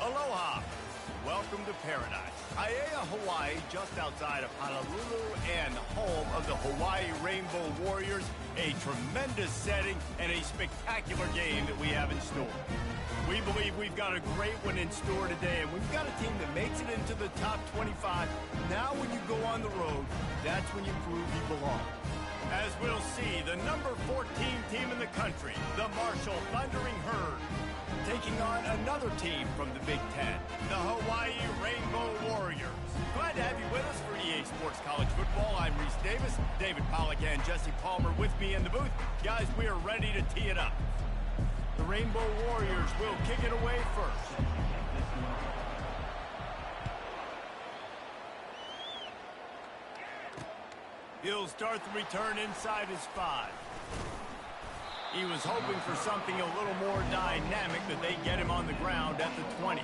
Aloha. Welcome to paradise. Aiea, Hawaii, just outside of Honolulu and home of the Hawaii Rainbow Warriors. A tremendous setting and a spectacular game that we have in store. We believe we've got a great one in store today, and we've got a team that makes it into the top 25. Now when you go on the road, that's when you prove you belong. As we'll see, the number 14 team in the country, the Marshall Thundering Herd, taking on another team from the Big Ten, the Hawaii Rainbow Warriors. Glad to have you with us for EA Sports College Football. I'm Reese Davis, David Pollack and Jesse Palmer with me in the booth. Guys, we are ready to tee it up. The Rainbow Warriors will kick it away first. He'll start the return inside his 5. He was hoping for something a little more dynamic, that they get him on the ground at the 20.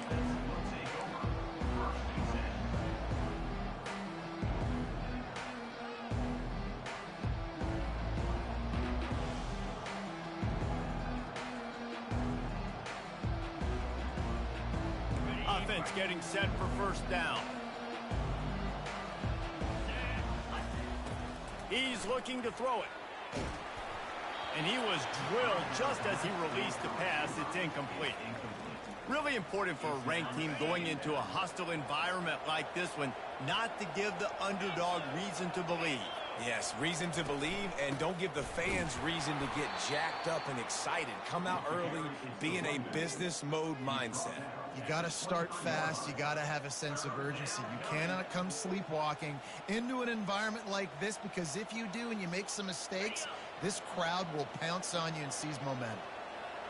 Offense getting set for first down. He's looking to throw it. And he was drilled just as he released the pass. It's incomplete. Really important for a ranked team going into a hostile environment like this one, not to give the underdog reason to believe. Yes, reason to believe, and don't give the fans reason to get jacked up and excited. Come out early, be in a business mode mindset. You got to start fast. You got to have a sense of urgency. You cannot come sleepwalking into an environment like this, because if you do and you make some mistakes, this crowd will pounce on you and seize momentum.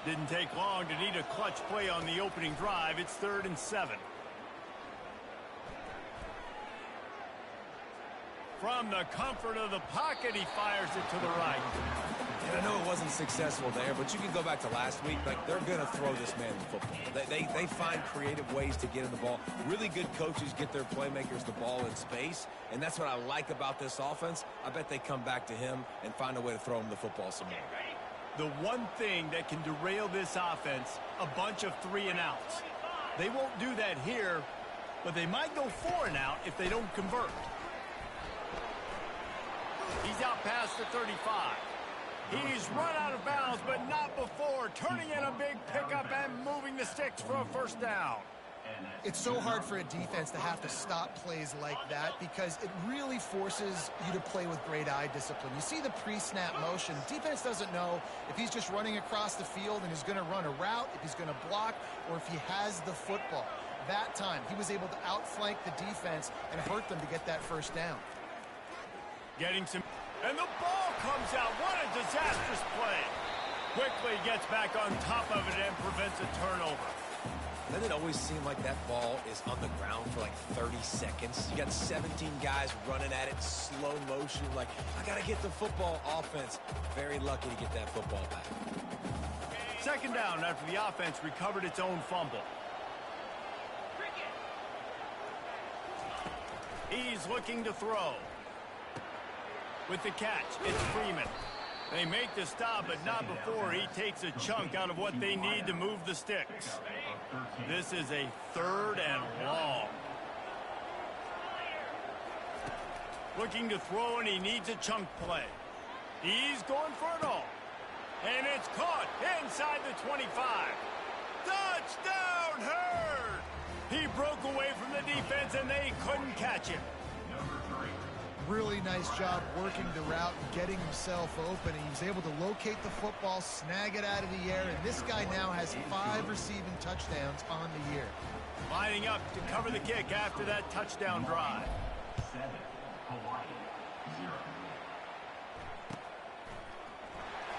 Didn't take long to need a clutch play on the opening drive. It's 3rd and 7. From the comfort of the pocket, he fires it to the right. And I know it wasn't successful there, but you can go back to last week. Like, they're going to throw this man the football. They find creative ways to get him the ball. Really good coaches get their playmakers the ball in space, and that's what I like about this offense. I bet they come back to him and find a way to throw him the football some more. The one thing that can derail this offense, a bunch of 3-and-outs. They won't do that here, but they might go 4-and-out if they don't convert. He's out past the 35. He's run out of bounds, but not before turning in a big pickup and moving the sticks for a first down. It's so hard for a defense to have to stop plays like that, because it really forces you to play with great eye discipline. You see the pre-snap motion. Defense doesn't know if he's just running across the field and he's going to run a route, if he's going to block, or if he has the football. That time, he was able to outflank the defense and hurt them to get that first down. Getting some, and the ball comes out. What a disastrous play. Quickly gets back on top of it and prevents a turnover. Doesn't it always seem like that ball is on the ground for like 30 seconds? You got 17 guys running at it, slow motion, like, I got to get the football. Offense, very lucky to get that football back. Second down after the offense recovered its own fumble. He's looking to throw. With the catch, it's Freeman. They make the stop, but not before he takes a chunk out of what they need to move the sticks. This is a 3rd and long. Looking to throw, and he needs a chunk play. He's going for it all. And it's caught inside the 25. Touchdown, Herd! He broke away from the defense, and they couldn't catch him. Really nice job working the route and getting himself open. He was able to locate the football, snag it out of the air, and this guy now has 5 receiving touchdowns on the year. Lining up to cover the kick after that touchdown drive. 7, Hawaii, 0.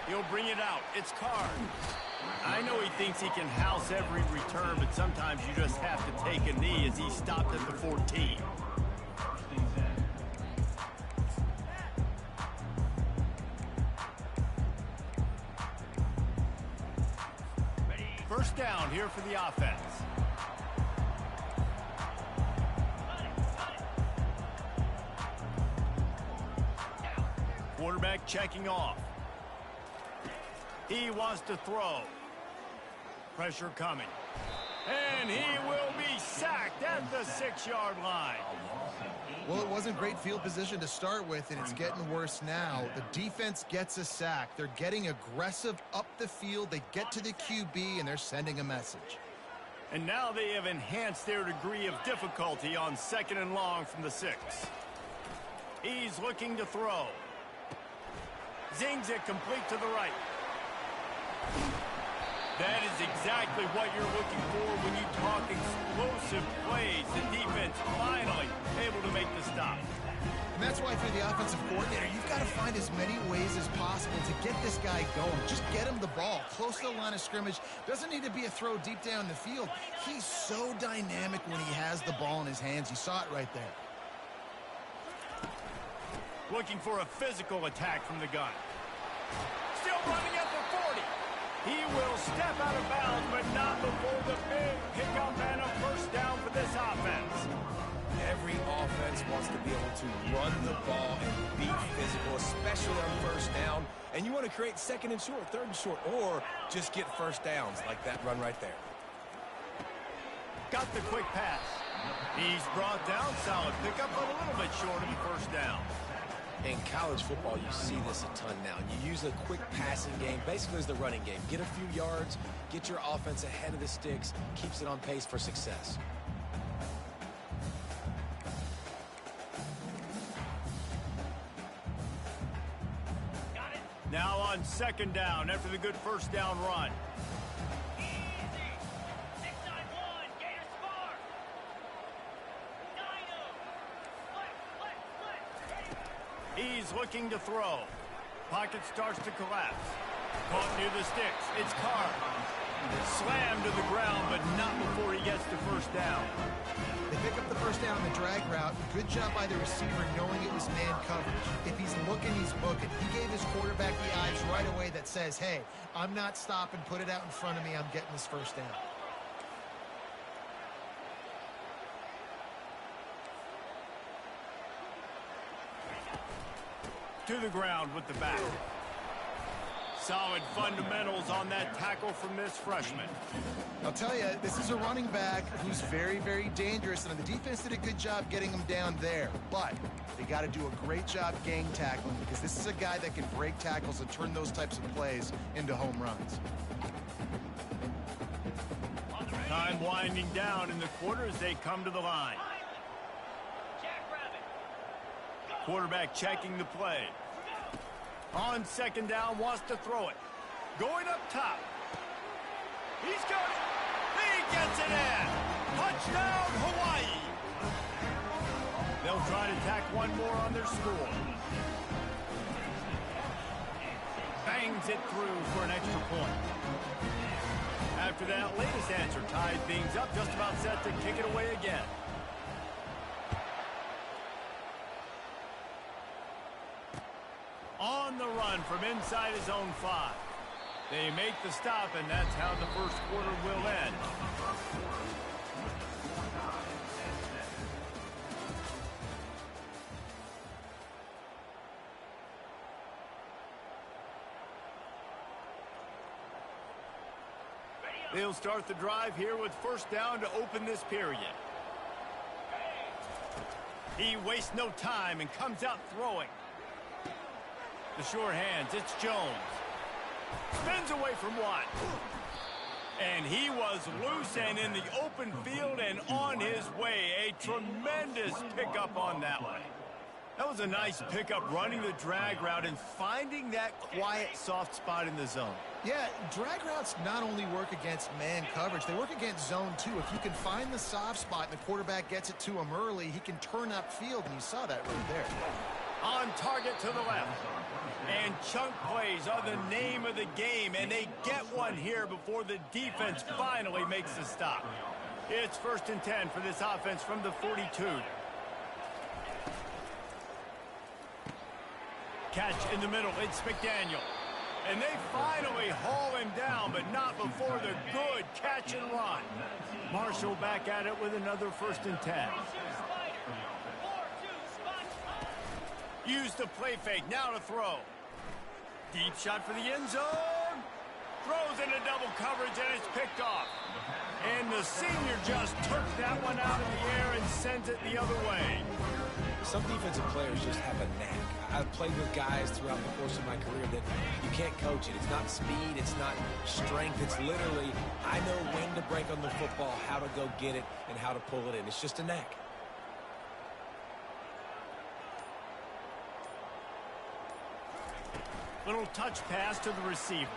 He'll bring it out. It's Card. I know he thinks he can house every return, but sometimes you just have to take a knee, as he stopped at the 14. First down here for the offense. Quarterback checking off. He wants to throw. Pressure coming. And he will be sacked at the 6-yard line. Well, it wasn't great field position to start with, and it's getting worse now. The defense gets a sack. They're getting aggressive up the field. They get to the QB, and they're sending a message. And now they have enhanced their degree of difficulty on 2nd and long from the 6. He's looking to throw. Zings it complete to the right. That is exactly what you're looking for when you talk explosive plays. The defense finally able to make the stop. And that's why, if you're the offensive coordinator, you've got to find as many ways as possible to get this guy going. Just get him the ball close to the line of scrimmage. Doesn't need to be a throw deep down the field. He's so dynamic when he has the ball in his hands. You saw it right there. Looking for a physical attack from the gun. Still running at the 40. He will step out of bounds, but not before the big pickup and a first down for this offense. Every offense wants to be able to run the ball and be physical, especially on first down. And you want to create 2nd and short, 3rd and short, or just get first downs like that run right there. Got the quick pass. He's brought down. Solid pickup, but a little bit short of the first down. In college football, you see this a ton now. You use a quick passing game, basically as the running game. Get a few yards, get your offense ahead of the sticks, keeps it on pace for success. Now on 2nd down after the good first down run. He's looking to throw. Pocket starts to collapse. Caught near the sticks. It's Carr. Slammed to the ground, but not before he gets to first down. They pick up the first down on the drag route. Good job by the receiver knowing it was man coverage. If he's looking, he's booking. He gave his quarterback the eyes right away that says, hey, I'm not stopping. Put it out in front of me. I'm getting this first down. To the ground with the back. Solid fundamentals on that tackle from this freshman. I'll tell you, this is a running back who's very, very dangerous, and the defense did a good job getting him down there. But they got to do a great job gang tackling, because this is a guy that can break tackles and turn those types of plays into home runs. Time winding down in the quarter as they come to the line. Quarterback checking the play. On 2nd down, wants to throw it. Going up top. He's got it. He gets it in. Touchdown, Hawaii. They'll try to tack one more on their score. Bangs it through for an extra point. After that latest answer ties things up, just about set to kick it away again. On the run from inside his own 5. They make the stop, and that's how the first quarter will end. They'll start the drive here with first down to open this period. He wastes no time and comes out throwing. The sure hands, it's Jones. Spins away from one. And he was loose and in the open field and on his way. A tremendous pickup on that one. That was a nice pickup, running the drag route and finding that quiet, soft spot in the zone. Yeah, drag routes not only work against man coverage, they work against zone too. If you can find the soft spot and the quarterback gets it to him early, he can turn upfield, and you saw that right there. On target to the left. And chunk plays are the name of the game, and they get one here before the defense finally makes the stop. It's 1st and 10 for this offense from the 42. Catch in the middle, it's McDaniel. And they finally haul him down, but not before the good catch and run. Marshall back at it with another 1st and 10. Use the play fake, now to throw. Deep shot for the end zone. Throws into double coverage, and it's picked off. And the senior just took that one out of the air and sends it the other way. Some defensive players just have a knack. I've played with guys throughout the course of my career that you can't coach it. It's not speed, it's not strength. It's literally, I know when to break on the football, how to go get it, and how to pull it in. It's just a knack. Little touch pass to the receiver.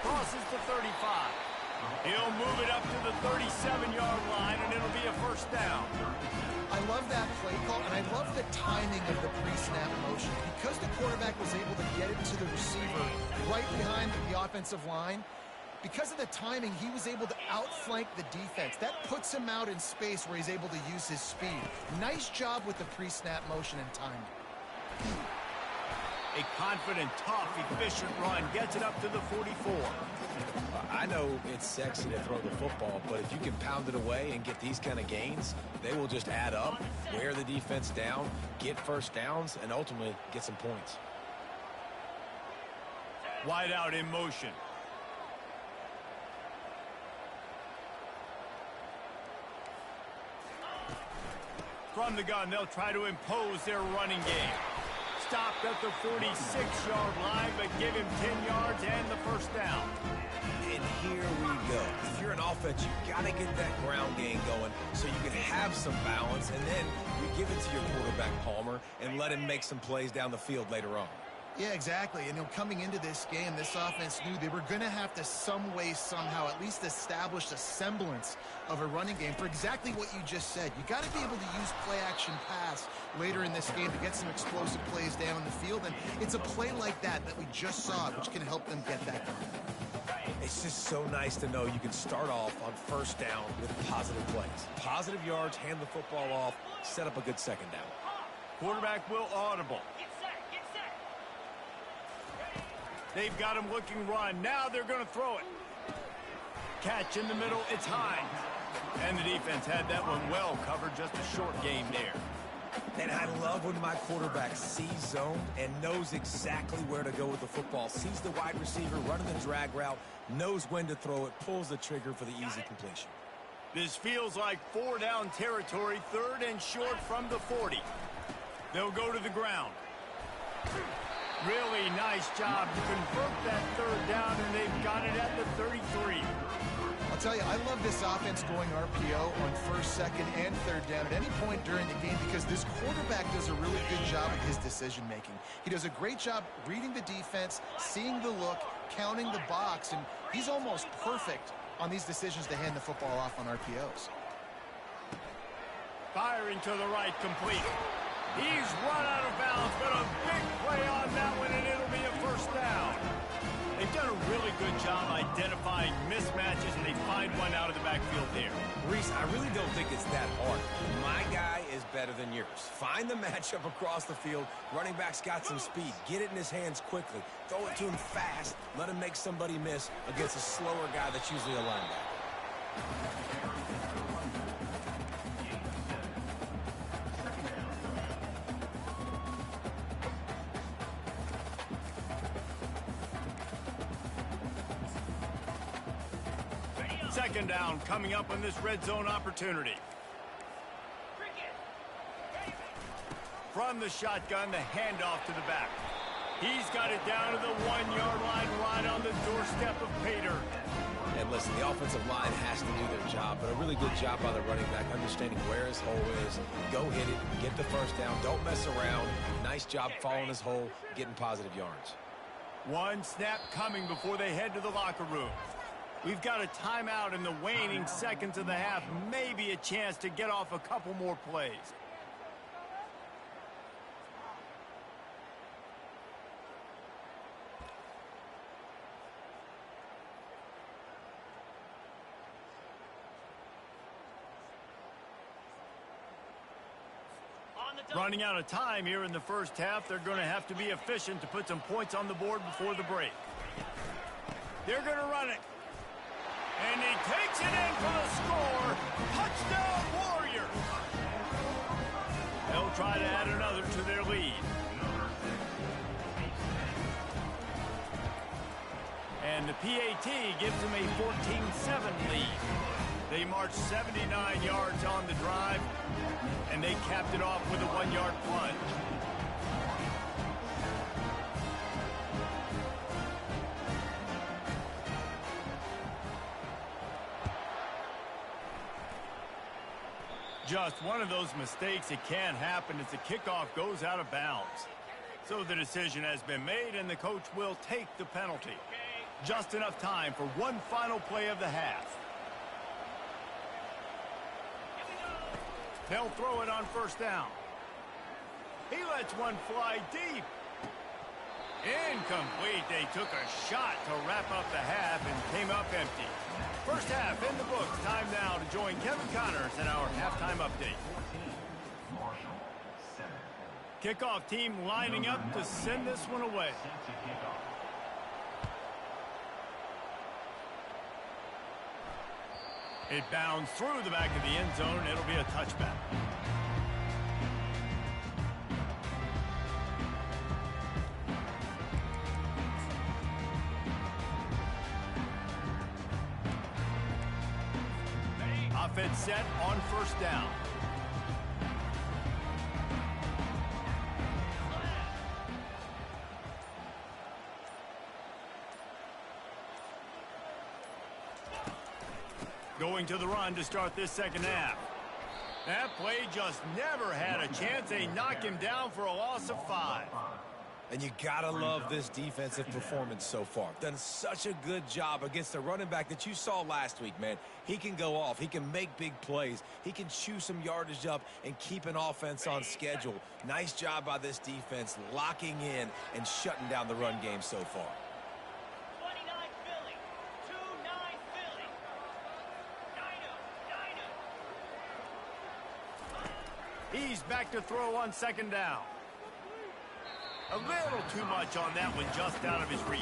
Crosses the 35. He'll move it up to the 37-yard line, and it'll be a first down. I love that play call, and I love the timing of the pre-snap motion. Because the quarterback was able to get it to the receiver right behind the offensive line, because of the timing, he was able to outflank the defense. That puts him out in space where he's able to use his speed. Nice job with the pre-snap motion and timing. A confident, tough, efficient run gets it up to the 44. I know it's sexy to throw the football, but if you can pound it away and get these kind of gains, they will just add up, wear the defense down, get first downs, and ultimately get some points. Wide out in motion. From the gun, they'll try to impose their running game. Stopped at the 46-yard line, but give him 10 yards and the first down. And here we go. If you're an offense, you got to get that ground game going so you can have some balance, and then you give it to your quarterback, Palmer, and let him make some plays down the field later on. Yeah, exactly. And coming into this game, this offense knew they were going to have to some way, somehow, at least establish a semblance of a running game for exactly what you just said. You got to be able to use play-action pass later in this game to get some explosive plays down the field. And it's a play like that that we just saw, which can help them get that done. It's just so nice to know you can start off on first down with positive plays. Positive yards, hand the football off, set up a good second down. Quarterback will audible. They've got him looking run. Now they're going to throw it. Catch in the middle. It's Hines. And the defense had that one well covered. Just a short game there. And I love when my quarterback sees zone and knows exactly where to go with the football. Sees the wide receiver running the drag route, knows when to throw it, pulls the trigger for the easy completion. This feels like 4-down territory, third and short from the 40. They'll go to the ground. Really nice job to convert that third down, and they've got it at the 33. I'll tell you, I love this offense going RPO on first, second, and third down at any point during the game because this quarterback does a really good job of his decision-making. He does a great job reading the defense, seeing the look, counting the box, and he's almost perfect on these decisions to hand the football off on RPOs. Firing to the right, complete. He's run out of bounds, but a big play on that one, and it'll be a first down. They've done a really good job identifying mismatches, and they find one out of the backfield there. Reese, I really don't think it's that hard. My guy is better than yours. Find the matchup across the field. Running back's got some speed. Get it in his hands quickly. Throw it to him fast. Let him make somebody miss against a slower guy that's usually a linebacker. Second down coming up on this red zone opportunity. From the shotgun, the handoff to the back. He's got it down to the 1-yard line, right on the doorstep of Pater. And listen, the offensive line has to do their job, but a really good job by the running back, understanding where his hole is. Go hit it, get the first down, don't mess around. Nice job following his hole, getting positive yards. One snap coming before they head to the locker room. We've got a timeout in the waning seconds of the half. Maybe a chance to get off a couple more plays. Running out of time here in the first half. They're going to have to be efficient to put some points on the board before the break. They're going to run it. And he takes it in for the score. Touchdown, Warriors. They'll try to add another to their lead. And and the PAT gives them a 14-7 lead. They marched 79 yards on the drive, and they capped it off with a 1-yard plunge. Just one of those mistakes that can happen as the kickoff goes out of bounds. So the decision has been made, and the coach will take the penalty. Just enough time for one final play of the half. They'll throw it on first down. He lets one fly deep. Incomplete. They took a shot to wrap up the half and came up empty. First half in the books. Time now to join Kevin Connors in our halftime update. Kickoff team lining up to send this one away. It bounds through the back of the end zone. It'll be a touchback. Offense set on first down. Going to the run to start this second half. That play just never had a chance. They knock him down for a loss of 5. And you gotta love this defensive performance so far. Done such a good job against the running back that you saw last week, man. He can go off. He can make big plays. He can chew some yardage up and keep an offense on schedule. Nice job by this defense locking in and shutting down the run game so far. 29 Philly, 2-9 Philly. Dino. He's back to throw on second down. A little too much on that one, just out of his reach.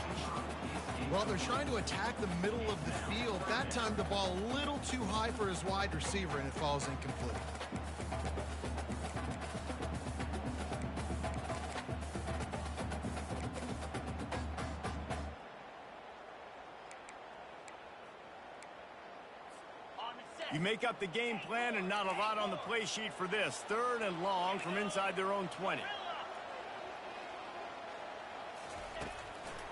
Well, they're trying to attack the middle of the field. That time the ball a little too high for his wide receiver, and it falls incomplete. You make up the game plan and not a lot on the play sheet for this. 3rd and long from inside their own 20.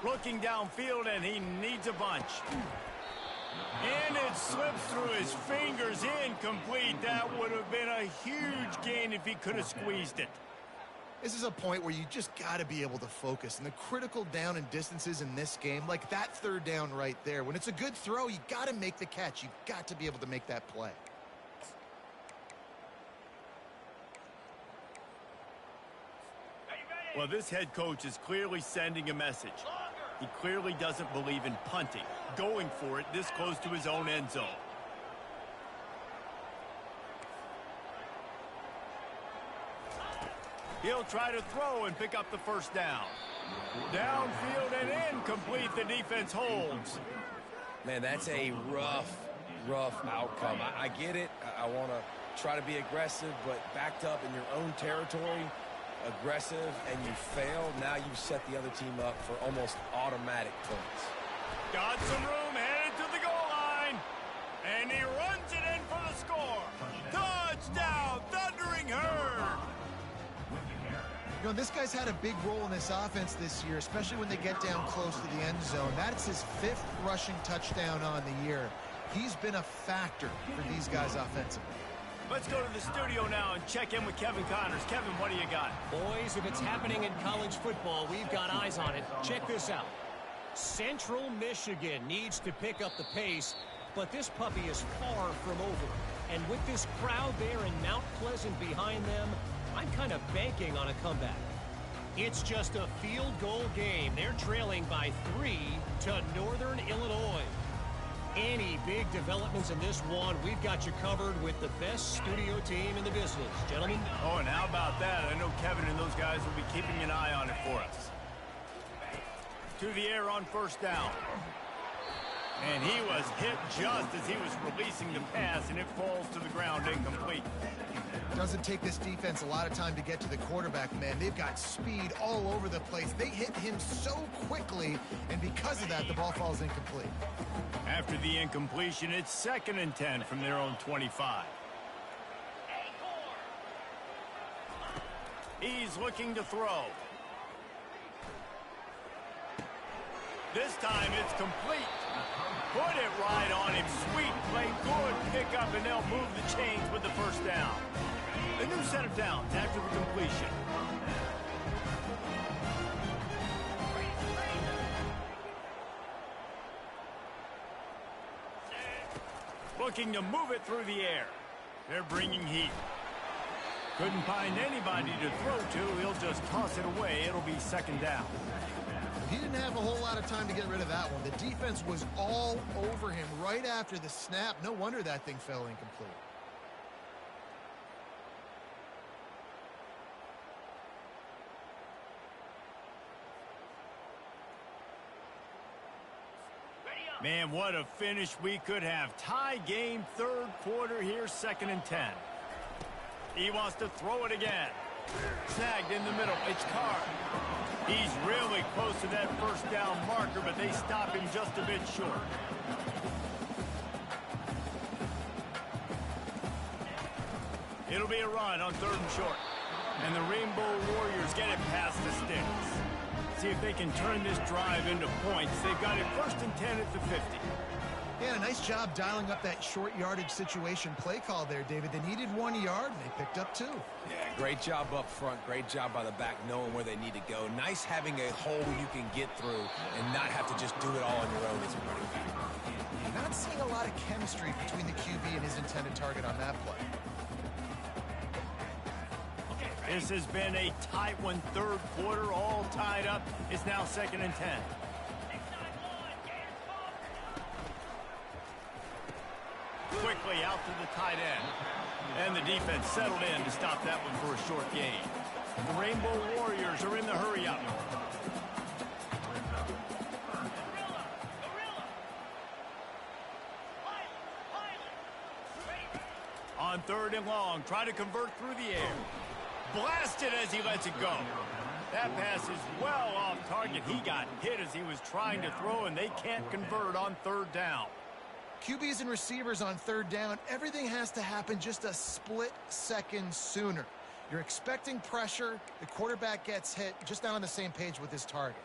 Looking downfield, and he needs a bunch. And it slips through his fingers, incomplete. That would have been a huge gain if he could have squeezed it. This is a point where you just got to be able to focus. And the critical down and distances in this game, like that 3rd down right there, when it's a good throw, you got to make the catch. You got to be able to make that play. Well, this head coach is clearly sending a message. He clearly doesn't believe in punting, going for it this close to his own end zone. He'll try to throw and pick up the first down. Downfield and incomplete. The defense holds. Man, that's a rough outcome. I get it. I want to try to be aggressive, but backed up in your own territory, aggressive, and you fail. Now you set the other team up for almost automatic points. Got some room, headed to the goal line, and he runs it in for the score. Touchdown, Thundering Herd. You know, this guy's had a big role in this offense this year, especially when they get down close to the end zone. That's his 5th rushing touchdown on the year. He's been a factor for these guys offensively. Let's go to the studio now and check in with Kevin Connors. Kevin, what do you got? Boys, if it's happening in college football, we've got eyes on it. Check this out. Central Michigan needs to pick up the pace, but this puppy is far from over. And with this crowd there in Mount Pleasant behind them, I'm kind of banking on a comeback. It's just a field goal game. They're trailing by 3 to Northern Illinois. Any big developments in this one, we've got you covered with the best studio team in the business. Gentlemen? Oh, and how about that? I know Kevin and those guys will be keeping an eye on it for us. To the air on first down. And he was hit just as he was releasing the pass, and it falls to the ground incomplete. Doesn't take this defense a lot of time to get to the quarterback, man. They've got speed all over the place. They hit him so quickly, and because of that, the ball falls incomplete. After the incompletion, it's 2nd and 10 from their own 25. He's looking to throw. This time it's complete. Put it right on him. Sweet play, good pickup, and they'll move the chains with the first down. A new set of downs after the completion. Looking to move it through the air. They're bringing heat. Couldn't find anybody to throw to. He'll just toss it away. It'll be 2nd down. He didn't have a whole lot of time to get rid of that one. The defense was all over him right after the snap. No wonder that thing fell incomplete. Man, what a finish we could have. Tie game, 3rd quarter here, 2nd and 10. He wants to throw it again. Snagged in the middle. It's Carr. He's really close to that first down marker, but they stop him just a bit short. It'll be a run on 3rd and short. And the Rainbow Warriors get it past the sticks. See if they can turn this drive into points. They've got it 1st and 10 at the 50. Yeah, a nice job dialing up that short yardage situation play call there, David. They needed 1 yard, and they picked up 2. Yeah, great job up front. Great job by the back knowing where they need to go. Nice having a hole you can get through and not have to just do it all on your own as a running back. Not seeing a lot of chemistry between the QB and his intended target on that play. This has been a tight one, 3rd quarter, all tied up. It's now 2nd and 10. Quickly out to the tight end. And the defense settled in to stop that one for a short gain. The Rainbow Warriors are in the hurry-up. On 3rd and long, try to convert through the air. Blasted as he lets it go. That pass is well off target. He got hit as he was trying to throw, and they can't convert on 3rd down. QBs and receivers on 3rd down, everything has to happen just a split second sooner. You're expecting pressure. The quarterback gets hit, just not on the same page with his target.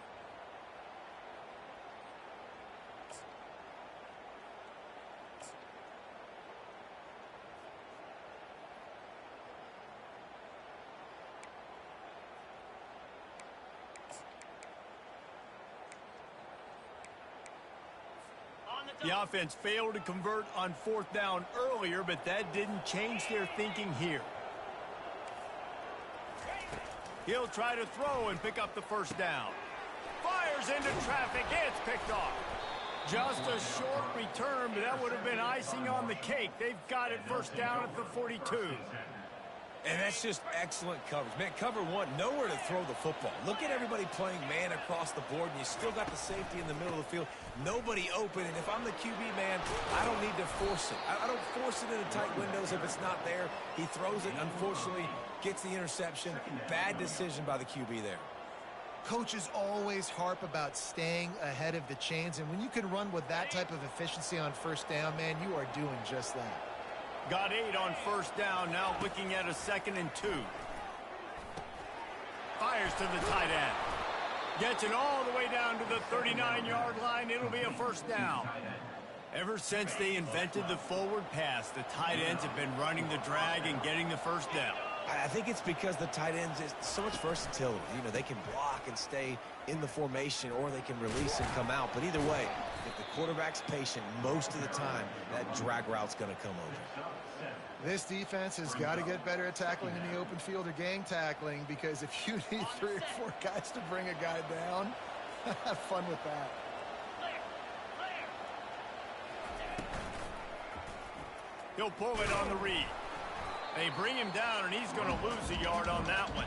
The offense failed to convert on 4th down earlier, but that didn't change their thinking here. He'll try to throw and pick up the first down. Fires into traffic. It's picked off. Just a short return, but that would have been icing on the cake. They've got it 1st down at the 42. And that's just excellent coverage. Man, cover 1, nowhere to throw the football. Look at everybody playing man across the board, and you still got the safety in the middle of the field. Nobody open, and if I'm the QB, man, I don't need to force it. I don't force it into tight windows if it's not there. He throws it, unfortunately, gets the interception. Bad decision by the QB there. Coaches always harp about staying ahead of the chains, and when you can run with that type of efficiency on 1st down, man, you are doing just that. Got 8 on 1st down, now looking at a 2nd and 2. Fires to the tight end. Gets it all the way down to the 39-yard line. It'll be a 1st down. Ever since they invented the forward pass, the tight ends have been running the drag and getting the 1st down. I think it's because the tight ends is so much versatility. You know, they can block and stay in the formation, or they can release and come out. But either way, if the quarterback's patient, most of the time, that drag route's going to come over. This defense has got to get better at tackling in the open field or gang tackling, because if you need 3 or 4 guys to bring a guy down, have fun with that. He'll pull it on the read. They bring him down, and he's going to lose a yard on that one.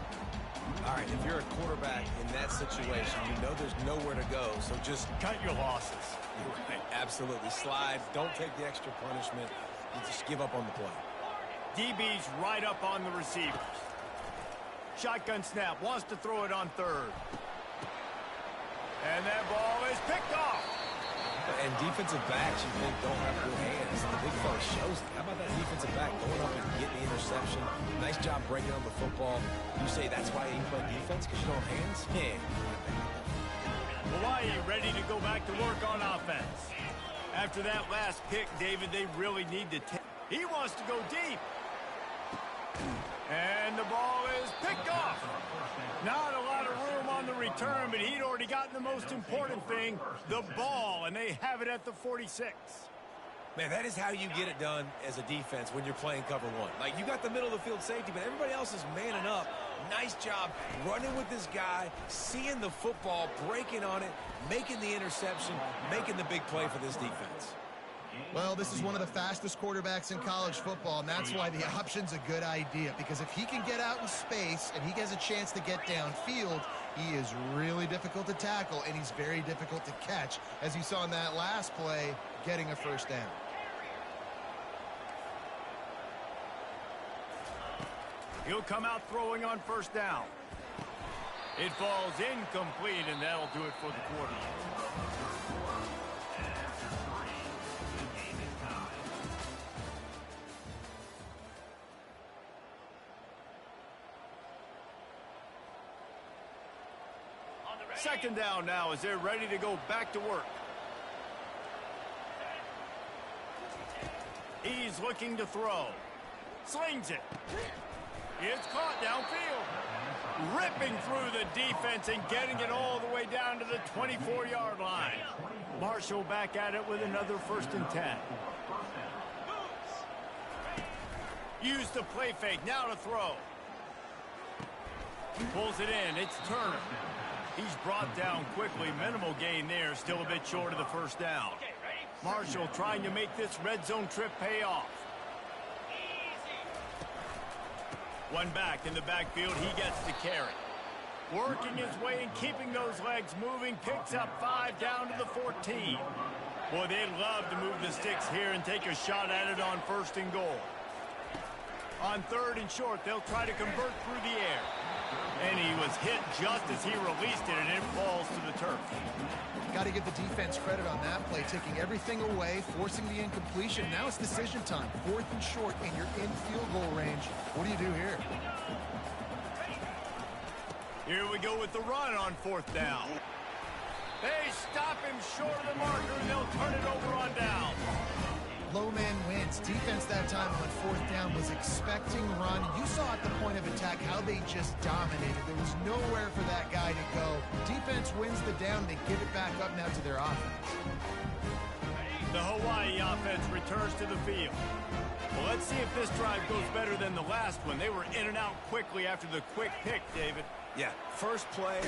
All right, if you're a quarterback in that situation, you know there's nowhere to go, so just cut your losses. Absolutely. Slide. Don't take the extra punishment. You just give up on the play. DB's right up on the receivers. Shotgun snap, wants to throw it on third. And that ball is picked off. And defensive backs, you think, don't have good hands. The big fella shows it. How about that defensive back going up and getting the interception? Nice job breaking on the football. You say that's why you play defense, because you don't have hands? Yeah. Hawaii ready to go back to work on offense. After that last pick, David, they really need to take. He wants to go deep. And the ball is picked off. Not a lot of room on the return, but he'd already gotten the most important thing, the ball, and they have it at the 46. Man, that is how you get it done as a defense when you're playing cover one. Like, you got the middle of the field safety, but everybody else is manning up. Nice job running with this guy, seeing the football, breaking on it, making the interception, making the big play for this defense. Well, this is one of the fastest quarterbacks in college football, and that's why the option's a good idea, because if he can get out in space and he has a chance to get downfield, he is really difficult to tackle, and he's very difficult to catch, as you saw in that last play, getting a first down. He'll come out throwing on first down. It falls incomplete, and that'll do it for the quarter. Second down now as they're ready to go back to work. He's looking to throw. Slings it. It's caught downfield. Ripping through the defense and getting it all the way down to the 24-yard line. Marshall back at it with another 1st and 10. Use the play fake. Now to throw. Pulls it in. It's Turner. He's brought down quickly. Minimal gain there. Still a bit short of the first down. Marshall trying to make this red zone trip pay off. One back in the backfield. He gets the carry. Working his way and keeping those legs moving. Picks up 5 down to the 14. Boy, they'd love to move the sticks here and take a shot at it on 1st and goal. On 3rd and short, they'll try to convert through the air. And he was hit just as he released it, and it falls to the turf. Got to give the defense credit on that play, taking everything away, forcing the incompletion. Now it's decision time. 4th and short, and you're in field goal range. What do you do here? Here we go with the run on 4th down. They stop him short of the marker, and they'll turn it over on down. Low man wins. Defense that time on 4th down was expecting run. You saw at the point of attack how they just dominated. There was nowhere for that guy to go. Defense wins the down. They give it back up now to their offense. The Hawaii offense returns to the field. Well, let's see if this drive goes better than the last one. They were in and out quickly after the quick pick, David. Yeah, first play,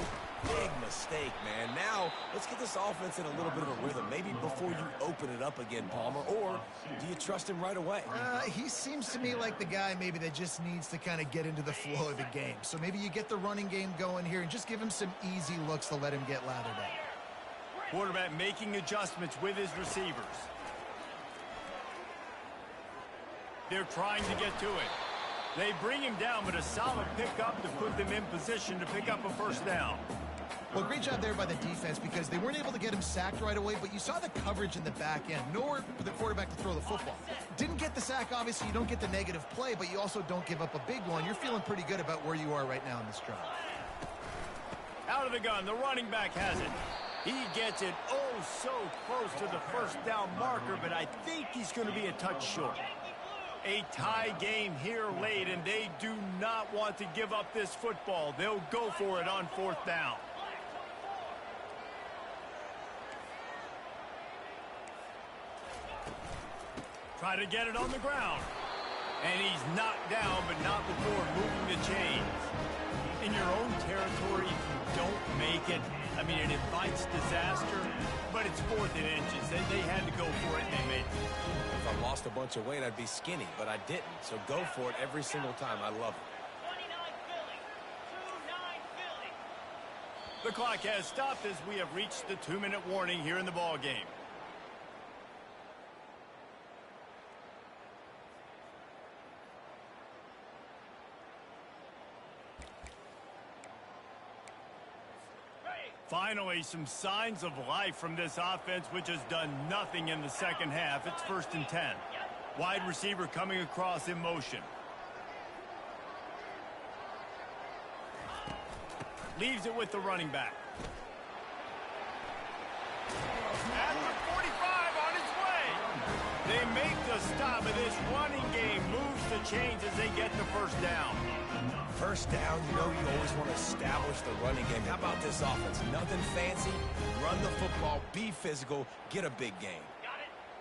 big mistake, man. Now, let's get this offense in a little bit of a rhythm. Maybe before you open it up again, Palmer, or do you trust him right away? He seems to me like the guy maybe that just needs to kind of get into the flow of the game. So maybe you get the running game going here and just give him some easy looks to let him get lathered up. Quarterback making adjustments with his receivers. They're trying to get to it. They bring him down, but a solid pickup to put them in position to pick up a first down. Well, great job there by the defense because they weren't able to get him sacked right away, but you saw the coverage in the back end. Nowhere for the quarterback to throw the football. Didn't get the sack, obviously. You don't get the negative play, but you also don't give up a big one. You're feeling pretty good about where you are right now in this drive. Out of the gun, the running back has it. He gets it oh so close to the first down marker, but I think he's going to be a touch short. A tie game here late, and they do not want to give up this football. They'll go for it on 4th down. Try to get it on the ground. And he's knocked down, but not before moving the chains. In your own territory, if you don't make it, I mean, it invites disaster, but it's 4th and inches. They had to go for it, and they made it. If I lost a bunch of weight, I'd be skinny, but I didn't. So go for it every single time. I love it. 29 Philly. 2-9 Philly. The clock has stopped as we have reached the 2-minute warning here in the ball game. Finally, some signs of life from this offense, which has done nothing in the second half. It's 1st and 10. Wide receiver coming across in motion. Leaves it with the running back. At the 45 on his way. They make the stop, and this running game moves the chains as they get the first down. First down, you know you always want to establish the running game. How about this offense? Nothing fancy. Run the football, be physical, get a big gain.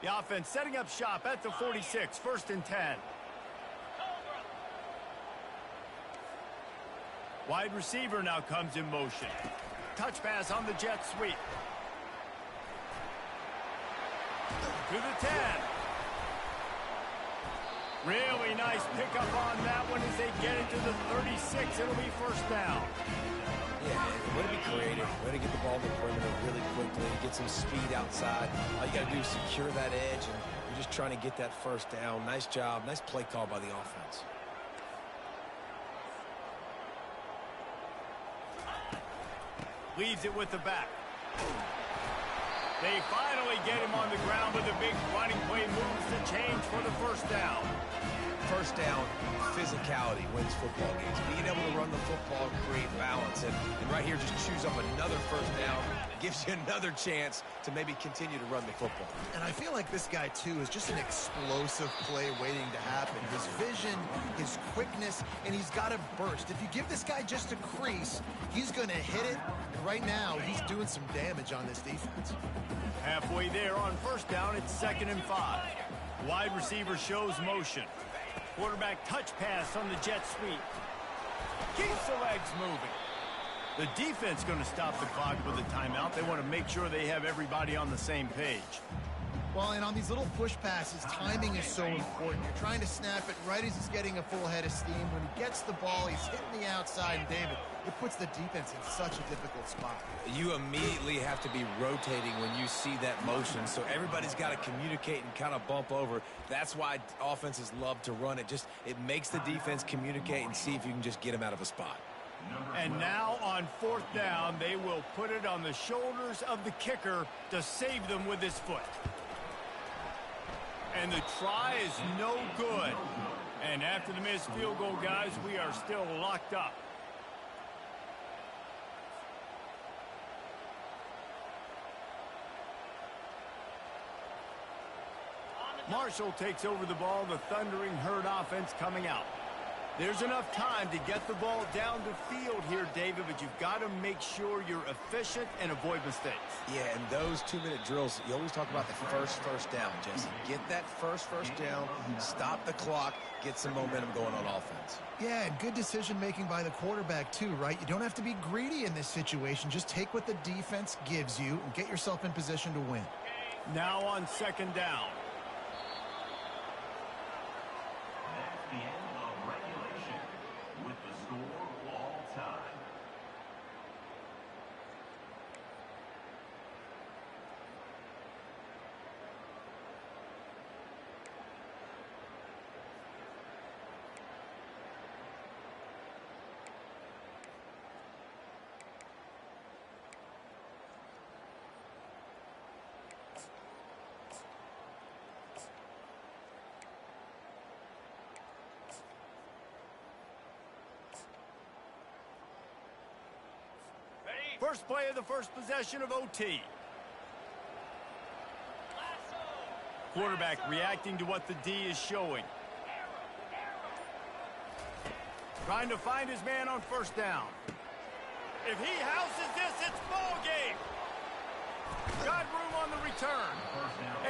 The offense setting up shop at the 46, 1st and 10. Wide receiver now comes in motion. Touch pass on the jet sweep. To the 10. Really nice pickup on that one as they get it to the 36. It'll be first down. Yeah, way to be creative. Way to get the ball in the perimeter really quickly. Get some speed outside. All you got to do is secure that edge, and you're just trying to get that first down. Nice job. Nice play call by the offense. Leaves it with the back. They finally get him on the ground with a big running play. Moves the change for the first down. First down, physicality wins football games. Being able to run the football, create balance, and right here just choose up another first down. Gives you another chance to maybe continue to run the football. And I feel like this guy, too, is just an explosive play waiting to happen. His vision, his quickness, and he's got a burst. If you give this guy just a crease, he's going to hit it. And right now, he's doing some damage on this defense. Halfway there on first down, it's 2nd and 5. Wide receiver shows motion. Quarterback touch pass on the jet sweep. Keeps the legs moving. The defense going to stop the clock with a timeout. They want to make sure they have everybody on the same page. Well, and on these little push passes, timing is so important. You're trying to snap it right as he's getting a full head of steam. When he gets the ball, he's hitting the outside, and David, it puts the defense in such a difficult spot. You immediately have to be rotating when you see that motion, so everybody's got to communicate and kind of bump over. That's why offenses love to run it. It makes the defense communicate and see if you can just get them out of a spot. And now on 4th down, they will put it on the shoulders of the kicker to save them with his foot. And the try is no good. And after the missed field goal, guys, we are still locked up. Marshall takes over the ball. The Thundering Herd offense coming out. There's enough time to get the ball down the field here, David, but you've got to make sure you're efficient and avoid mistakes. Yeah, and those 2-minute drills, you always talk about the first down, Jesse. Get that first down, stop the clock, get some momentum going on offense. Yeah, and good decision-making by the quarterback, too, right? You don't have to be greedy in this situation. Just take what the defense gives you and get yourself in position to win. Now on 2nd down. That's the end of regulation with the score all time. First play of the first possession of OT. Quarterback reacting to what the D is showing. Trying to find his man on first down. If he houses this, it's ball game. Got room on the return.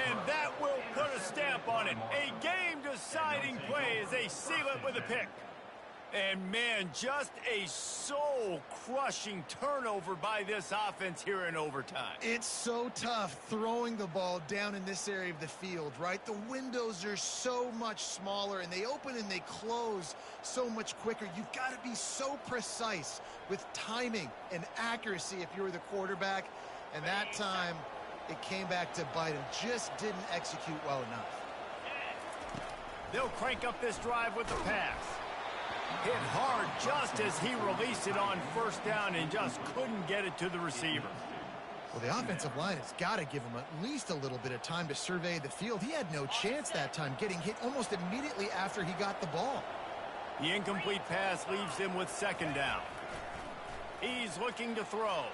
And that will put a stamp on it. A game-deciding play as they seal it with a pick. And, man, just a soul-crushing turnover by this offense here in overtime. It's so tough throwing the ball down in this area of the field, right? The windows are so much smaller, and they open and they close so much quicker. You've got to be so precise with timing and accuracy if you were the quarterback. And that time, it came back to bite him. Just didn't execute well enough. They'll crank up this drive with the pass. Hit hard just as he released it on first down and just couldn't get it to the receiver. Well, the offensive line has got to give him at least a little bit of time to survey the field. He had no chance that time, getting hit almost immediately after he got the ball. The incomplete pass leaves him with second down. He's looking to throw.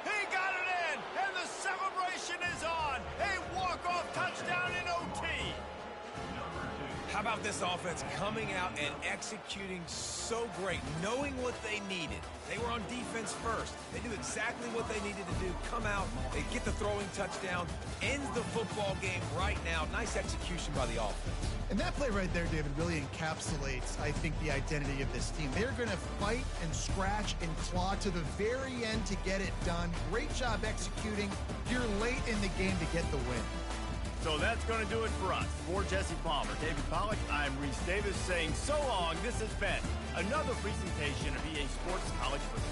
He got it in, and the celebration is on. A walk-off touchdown in OT. How about this offense coming out and executing so great, knowing what they needed? They were on defense first. They knew exactly what they needed to do. Come out, they get the throwing touchdown, ends the football game right now. Nice execution by the offense. And that play right there, David, really encapsulates, I think, the identity of this team. They're going to fight and scratch and claw to the very end to get it done. Great job executing here late in the game to get the win. So that's going to do it for us. For Jesse Palmer, David Pollack, I'm Reese Davis saying so long. This has been another presentation of EA Sports College Football.